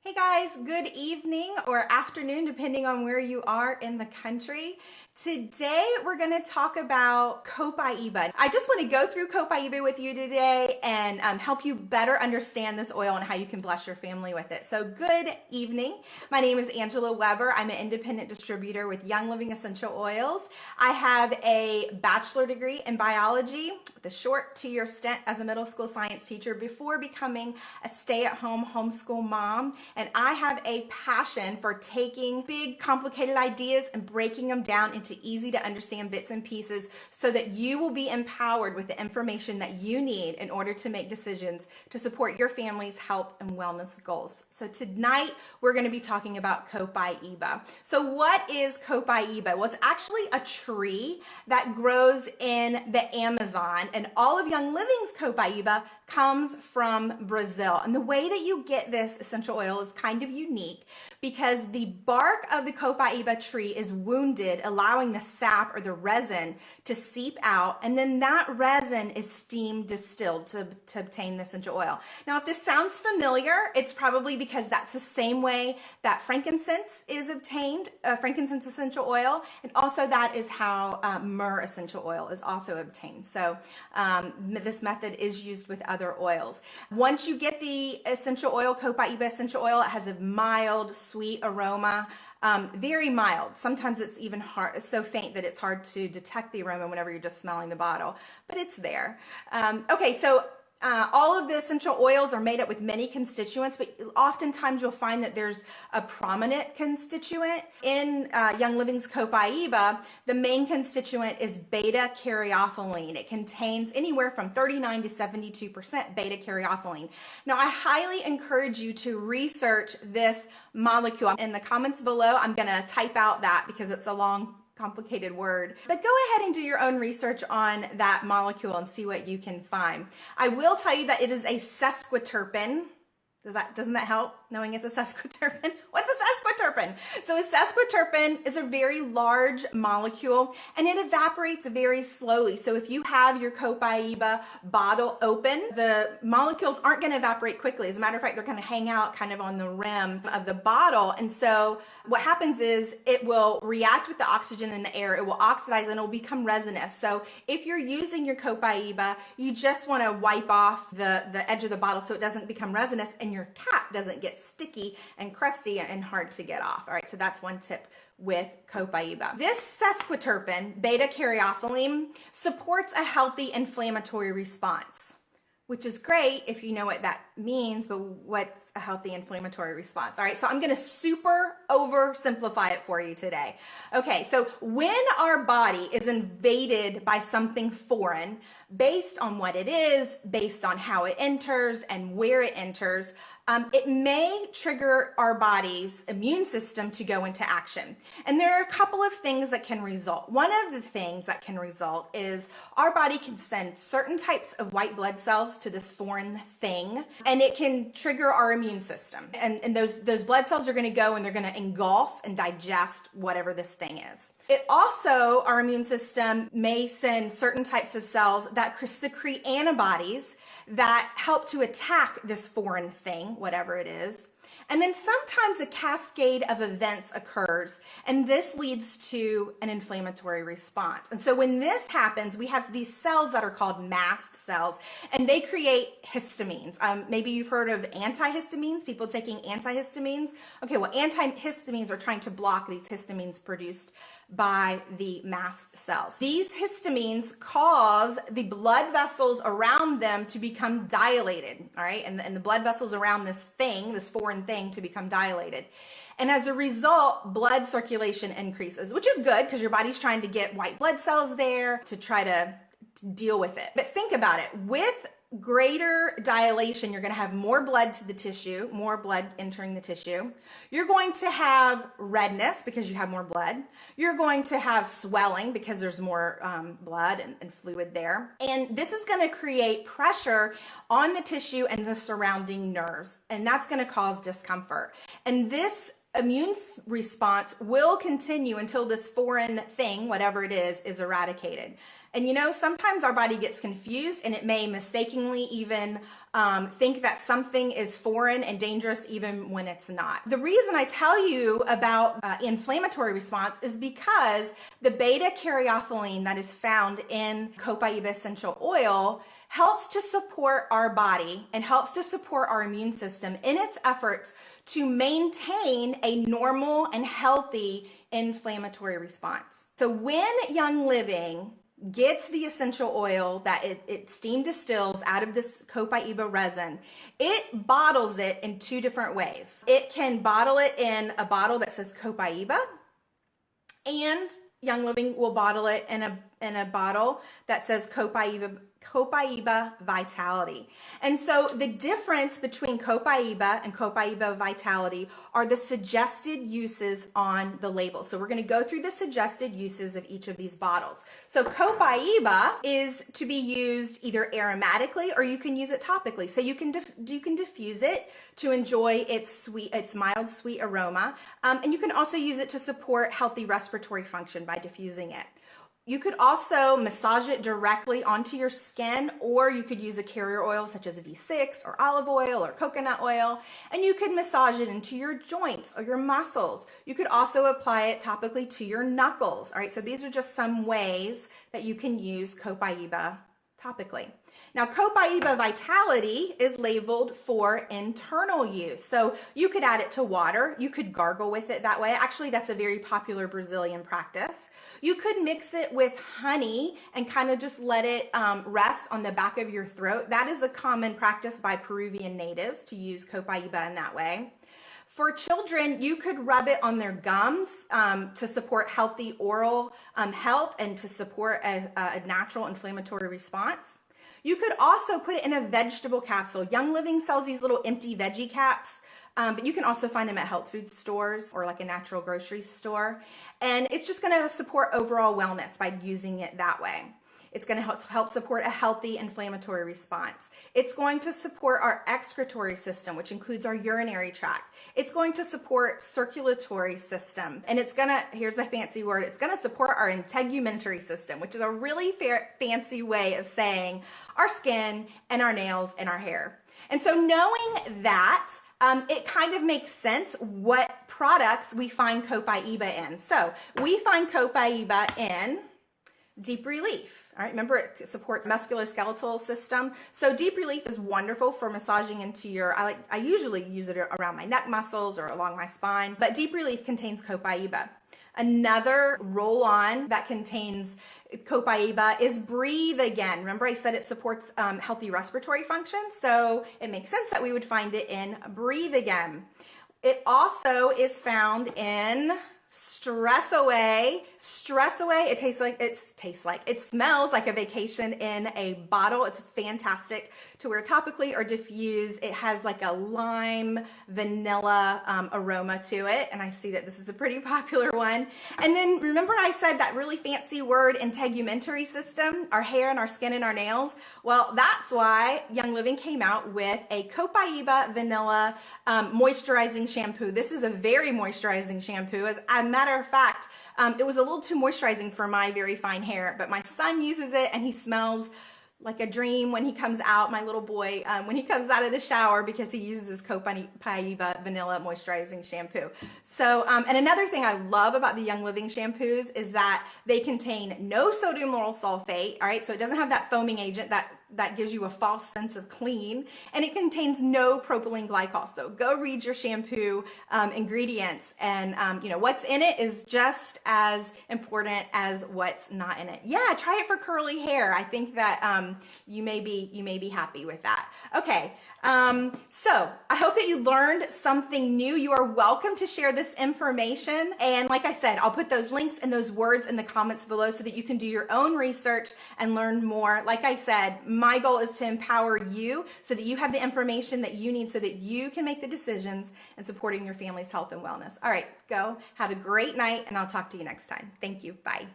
Hey guys, good evening or afternoon, depending on where you are in the country. Today, we're going to talk about Copaiba. I just want to go through Copaiba with you today and help you better understand this oil and how you can bless your family with it. So good evening. My name is Angela Weber. I'm an independent distributor with Young Living Essential Oils. I have a bachelor degree in biology with a short 2-year stint as a middle school science teacher before becoming a stay-at-home homeschool mom. And I have a passion for taking big, complicated ideas and breaking them down into easy to understand bits and pieces so that you will be empowered with the information that you need in order to make decisions to support your family's health and wellness goals. So tonight, we're going to be talking about Copaiba. So what is Copaiba? Well, it's actually a tree that grows in the Amazon, and all of Young Living's Copaiba comes from Brazil. And the way that you get this essential oil is kind of unique because the bark of the Copaiba tree is wounded, allowing the sap or the resin to seep out, and then that resin is steam distilled to obtain the essential oil. Now, if this sounds familiar, it's probably because that's the same way that frankincense is obtained, frankincense essential oil, and also that is how myrrh essential oil is also obtained. So this method is used with other oils. Once you get the essential oil, Copaiba essential oil, it has a mild, sweet aroma, very mild. Sometimes it's even hard, it's so faint that it's hard to detect the aroma whenever you're just smelling the bottle, but it's there. Okay, so all of the essential oils are made up with many constituents, but oftentimes you'll find that there's a prominent constituent. In Young Living's Copaiba, the main constituent is beta-caryophyllene. It contains anywhere from 39 to 72% beta-caryophyllene. Now, I highly encourage you to research this molecule. In the comments below, I'm going to type out that because it's a long complicated word, but go ahead and do your own research on that molecule and see what you can find. I will tell you that it is a sesquiterpene. Doesn't that help, knowing it's a sesquiterpene? What's a sesquiterpene? So a sesquiterpene is a very large molecule and it evaporates very slowly. So if you have your Copaiba bottle open, the molecules aren't going to evaporate quickly. As a matter of fact, they're going to hang out kind of on the rim of the bottle. And so what happens is it will react with the oxygen in the air. It will oxidize and it will become resinous. So if you're using your Copaiba, you just want to wipe off the edge of the bottle so it doesn't become resinous and your cap doesn't get sticky and crusty and hard to get off. All right, so that's one tip with Copaiba. This sesquiterpene, beta-caryophyllene, supports a healthy inflammatory response, which is great if you know what that means, but what's a healthy inflammatory response? All right, so I'm gonna super oversimplify it for you today. Okay, so when our body is invaded by something foreign, based on what it is, based on how it enters and where it enters, it may trigger our body's immune system to go into action. And there are a couple of things that can result. One of the things that can result is our body can send certain types of white blood cells to this foreign thing, and it can trigger our immune system. And those blood cells are going to go and they're going to engulf and digest whatever this thing is. It also, our immune system may send certain types of cells that secrete antibodies that help to attack this foreign thing, whatever it is. And then sometimes a cascade of events occurs, and this leads to an inflammatory response. And so when this happens, we have these cells that are called mast cells, and they create histamines. Maybe you've heard of antihistamines, people taking antihistamines. Okay, well, antihistamines are trying to block these histamines produced by the mast cells. These histamines cause the blood vessels around them to become dilated, all right? And the blood vessels around this thing, this foreign thing, to become dilated. And as a result, blood circulation increases, which is good because your body's trying to get white blood cells there to try to deal with it. But think about it. With greater dilation, you're going to have more blood to the tissue, more blood entering the tissue. You're going to have redness because you have more blood. You're going to have swelling because there's more blood and fluid there. And this is going to create pressure on the tissue and the surrounding nerves, and that's going to cause discomfort. And this immune response will continue until this foreign thing, whatever it is eradicated. And you know, sometimes our body gets confused and it may mistakenly even think that something is foreign and dangerous even when it's not. The reason I tell you about inflammatory response is because the beta caryophyllene that is found in Copaiba essential oil helps to support our body and helps to support our immune system in its efforts to maintain a normal and healthy inflammatory response. So when Young Living gets the essential oil that it steam distills out of this Copaiba resin, it bottles it in two different ways. It can bottle it in a bottle that says Copaiba, and Young Living will bottle it in a bottle that says Copaiba Vitality. And so the difference between Copaiba and Copaiba Vitality are the suggested uses on the label. So we're going to go through the suggested uses of each of these bottles. So Copaiba is to be used either aromatically or you can use it topically. So you can diffuse it to enjoy its mild sweet aroma. And you can also use it to support healthy respiratory function by diffusing it. You could also massage it directly onto your skin, or you could use a carrier oil such as V6 or olive oil or coconut oil, and you could massage it into your joints or your muscles. You could also apply it topically to your knuckles. All right, so these are just some ways that you can use Copaiba topically. Now, Copaiba Vitality is labeled for internal use. So you could add it to water. You could gargle with it that way. Actually, that's a very popular Brazilian practice. You could mix it with honey and kind of just let it rest on the back of your throat. That is a common practice by Peruvian natives to use Copaiba in that way. For children, you could rub it on their gums to support healthy oral health and to support a natural inflammatory response. You could also put it in a vegetable capsule. Young Living sells these little empty veggie caps, but you can also find them at health food stores or like a natural grocery store. And it's just going to support overall wellness by using it that way. It's going to help support a healthy inflammatory response. It's going to support our excretory system, which includes our urinary tract. It's going to support circulatory system. And it's going to, here's a fancy word, it's going to support our integumentary system, which is a really fancy way of saying our skin and our nails and our hair. And so knowing that, it kind of makes sense what products we find Copaiba in. So we find Copaiba in Deep Relief. All right, remember it supports musculoskeletal system. So Deep Relief is wonderful for massaging into your, I usually use it around my neck muscles or along my spine, but Deep Relief contains Copaiba. Another roll-on that contains Copaiba is Breathe Again. Remember I said it supports healthy respiratory function, so it makes sense that we would find it in Breathe Again. It also is found in Stress Away. Stress Away, it smells like a vacation in a bottle. It's fantastic to wear topically or diffuse. It has like a lime vanilla aroma to it. And I see that this is a pretty popular one. And then remember I said that really fancy word, integumentary system, our hair and our skin and our nails. Well, that's why Young Living came out with a Copaiba vanilla moisturizing shampoo. This is a very moisturizing shampoo. As a matter of fact, it was a little too moisturizing for my very fine hair, but my son uses it and he smells like a dream when he comes out, my little boy, when he comes out of the shower, because he uses this Copaiba vanilla moisturizing shampoo. So, and another thing I love about the Young Living shampoos is that they contain no sodium lauryl sulfate, all right? So it doesn't have that foaming agent that gives you a false sense of clean, and it contains no propylene glycol. So go read your shampoo ingredients, and you know, what's in it is just as important as what's not in it. Yeah, try it for curly hair. I think that you may be happy with that. Okay, so I hope that you learned something new. You are welcome to share this information, and like I said, I'll put those links and those words in the comments below so that you can do your own research and learn more. Like I said, my goal is to empower you so that you have the information that you need so that you can make the decisions in supporting your family's health and wellness. All right, go have a great night, and I'll talk to you next time. Thank you. Bye.